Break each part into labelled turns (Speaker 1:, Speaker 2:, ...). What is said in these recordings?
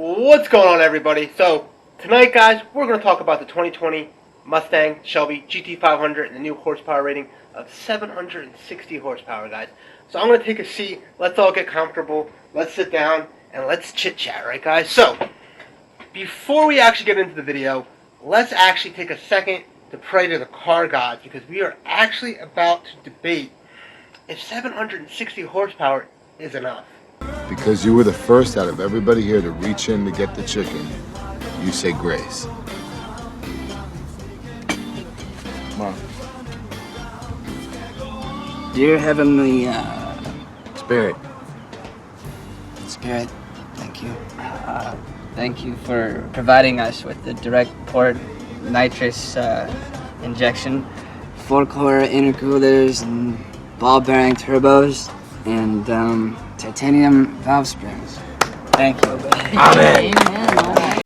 Speaker 1: What's going on, everybody? So tonight, guys, we're going to talk about the 2020 Mustang Shelby GT500 and the new horsepower rating of 760 horsepower, guys. So I'm going to take a seat. Let's all get comfortable. Let's sit down and let's chit chat, right, guys? So before we actually get into the video, let's actually take a second to pray to the car gods, because we are actually about to debate if 760 horsepower is enough.
Speaker 2: Because you were the first out of everybody here to reach in to get the chicken, you say grace. Come on.
Speaker 3: Dear Heavenly
Speaker 2: Spirit.
Speaker 3: Spirit, thank you. Thank you for providing us with the direct port nitrous injection, 4-core intercoolers, and ball bearing turbos, and titanium valve springs. Thank you.
Speaker 2: Amen.
Speaker 3: Amen.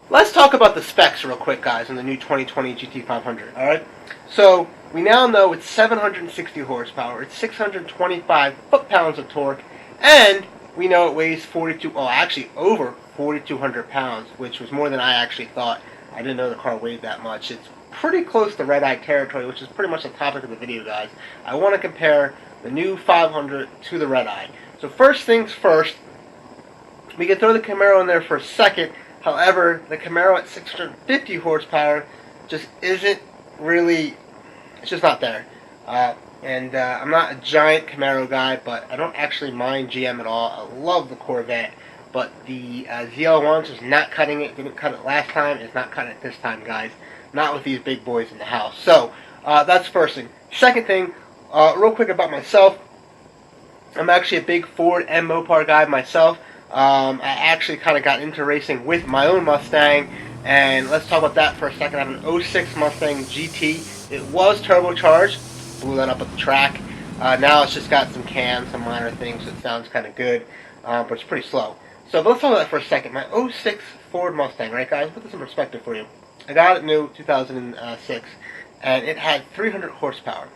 Speaker 1: Let's talk about the specs real quick, guys, on the new 2020 GT500, alright? So, we now know it's 760 horsepower, it's 625 foot-pounds of torque, and we know it weighs over 4,200 pounds, which was more than I actually thought. I didn't know the car weighed that much. It's pretty close to Redeye territory, which is pretty much the topic of the video, guys. I want to compare the new 500 to the Redeye. So first things first, we can throw the Camaro in there for a second. However, the Camaro at 650 horsepower just isn't really, it's just not there. I'm not a giant Camaro guy, but I don't actually mind GM at all. I love the Corvette, but the ZL1 is not cutting it. Didn't cut it last time. It's not cutting it this time, guys. Not with these big boys in the house. So, that's the first thing. Second thing, real quick about myself. I'm actually a big Ford and Mopar guy myself. I actually kind of got into racing with my own Mustang, and let's talk about that for a second. I have an 06 Mustang GT. It was turbocharged, blew that up at the track. Now it's just got some cams, some minor things, so it sounds kind of good, but it's pretty slow. So let's talk about that for a second. My 06 Ford Mustang, right, guys? Put this in perspective for you. I got it new 2006, and it had 300 horsepower.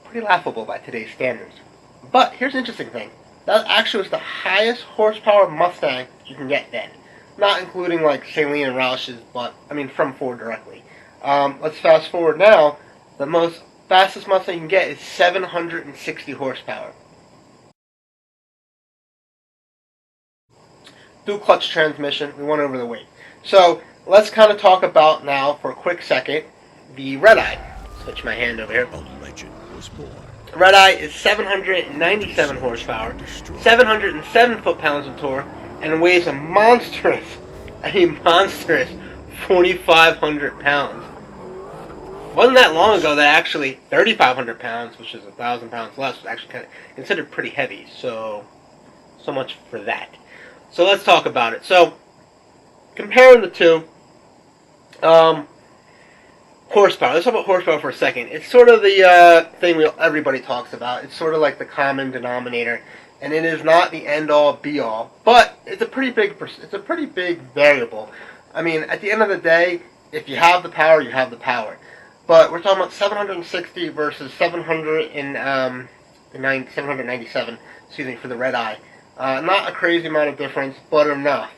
Speaker 1: Pretty laughable by today's standards. But here's the interesting thing. That actually was the highest horsepower Mustang you can get then. Not including like Saleen and Roush's, but I mean from Ford directly. Let's fast forward now. The fastest Mustang you can get is 760 horsepower. Dual clutch transmission. We went over the weight. So let's kind of talk about now for a quick second the Redeye. Switch my hand over here.
Speaker 4: A legend was born.
Speaker 1: Redeye is 797 horsepower, 707 foot-pounds of torque, and weighs a monstrous 4,500 pounds. Wasn't that long ago that actually 3,500 pounds, which is 1,000 pounds less, was actually kind of considered pretty heavy. So much for that. So let's talk about it. So comparing the two, horsepower. Let's talk about horsepower for a second. It's sort of the thing everybody talks about. It's sort of like the common denominator, and it is not the end-all, be-all. But it's a pretty big variable. I mean, at the end of the day, if you have the power, you have the power. But we're talking about 760 versus 797. Excuse me, for the Redeye. Not a crazy amount of difference, but enough.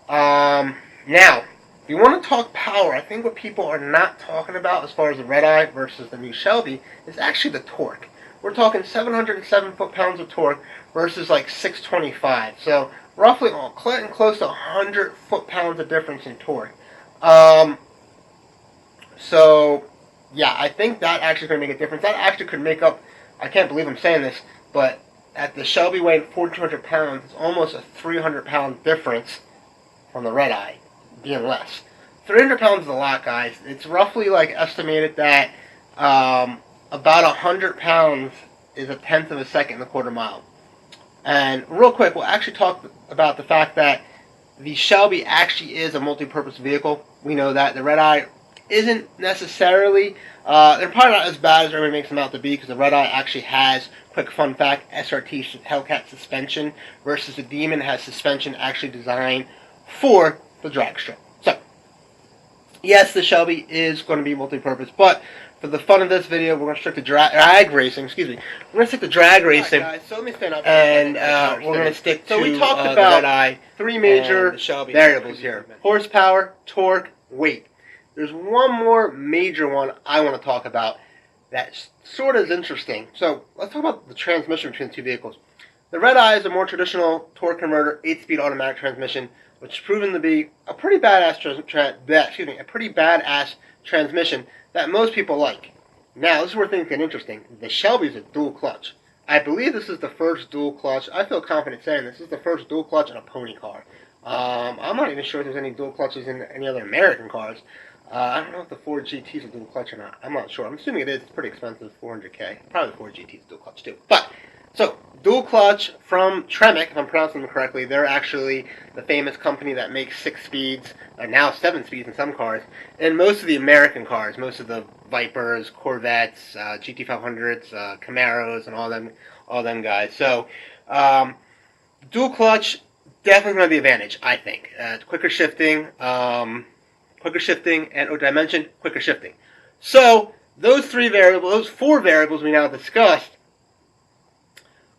Speaker 1: Now, if you want to talk power, I think what people are not talking about as far as the Redeye versus the new Shelby is actually the torque. We're talking 707 foot-pounds of torque versus like 625. So roughly close to 100 foot-pounds of difference in torque. So yeah, I think that actually could make a difference. That actually could make up, I can't believe I'm saying this, but at the Shelby weighing 4,200 pounds, it's almost a 300-pound difference from the Redeye being less. 300 pounds is a lot, guys. It's roughly like estimated that about 100 pounds is a tenth of a second in the quarter mile. And real quick, we'll actually talk about the fact that the Shelby actually is a multi-purpose vehicle. We know that. The Redeye isn't necessarily, they're probably not as bad as everybody makes them out to be, because the Redeye actually has, quick fun fact, SRT Hellcat suspension, versus the Demon has suspension actually designed for the drag strip. So, yes, the Shelby is going to be multi-purpose, but for the fun of this video, we're going to stick to drag racing. Excuse me. We're going to stick to drag racing. Right, guys, so let me stand up. And we're going to stick to
Speaker 3: So
Speaker 1: we talked about the Redeye, three major variables here: horsepower, torque, weight. There's one more major one I want to talk about that sort of is interesting. So let's talk about the transmission between the two vehicles. The Redeye is a more traditional torque converter, 8-speed automatic transmission, which has proven to be a pretty badass transmission that most people like. Now, this is where things get interesting. The Shelby is a dual clutch. I believe this is the first dual clutch. I feel confident saying this is the first dual clutch in a pony car. I'm not even sure if there's any dual clutches in any other American cars. I don't know if the Ford GT is a dual clutch or not. I'm not sure. I'm assuming it is. It's pretty expensive, $400K. Probably the Ford GT is dual clutch too. But, so, dual clutch from Tremec, if I'm pronouncing them correctly. They're actually the famous company that makes 6 speeds, now 7 speeds in some cars. And most of the American cars, most of the Vipers, Corvettes, GT500s, Camaros, and all them guys. So, dual clutch, definitely going to be the advantage, I think. Quicker shifting, and, did I mention quicker shifting? So, those four variables we now discussed,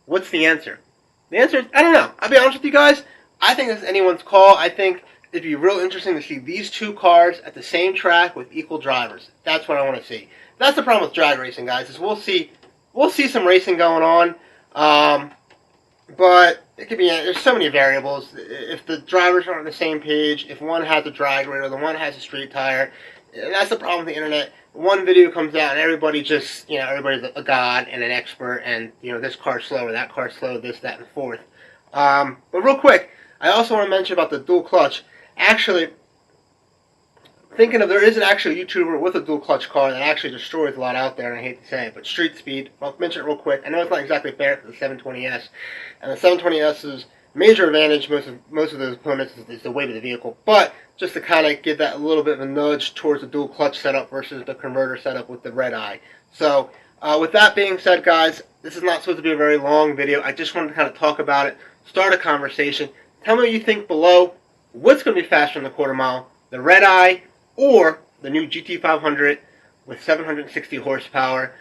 Speaker 1: what's the answer? The answer is, I don't know. I'll be honest with you guys. I think it's anyone's call. I think it'd be real interesting to see these two cars at the same track with equal drivers. That's what I want to see. That's the problem with drag racing, guys, is we'll see some racing going on, but it could be, there's so many variables. If the drivers aren't on the same page, if one has a drag rail, the one has a street tire, that's the problem with the internet. One video comes out and everybody just, everybody's a god and an expert, and, this car's slow or that car's slow, this, that, and the fourth. But real quick, I also want to mention about the dual clutch. Actually, there is an actual YouTuber with a dual clutch car that actually destroys a lot out there, and I hate to say it, but Street Speed, I'll mention it real quick. I know it's not exactly fair to the 720S, and the 720S's major advantage, most of those opponents, is the weight of the vehicle, but just to kind of give that a little bit of a nudge towards the dual clutch setup versus the converter setup with the Redeye. So, with that being said, guys, this is not supposed to be a very long video. I just wanted to kind of talk about it, start a conversation. Tell me what you think below. What's going to be faster in the quarter mile, the Redeye or the new GT500 with 760 horsepower?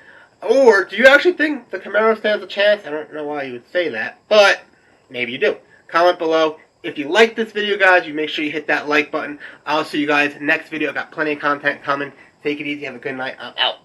Speaker 1: Or do you actually think the Camaro stands a chance? I don't know why you would say that, but maybe you do. Comment below. If you like this video, guys, you make sure you hit that like button. I'll see you guys next video. I've got plenty of content coming. Take it easy. Have a good night. I'm out.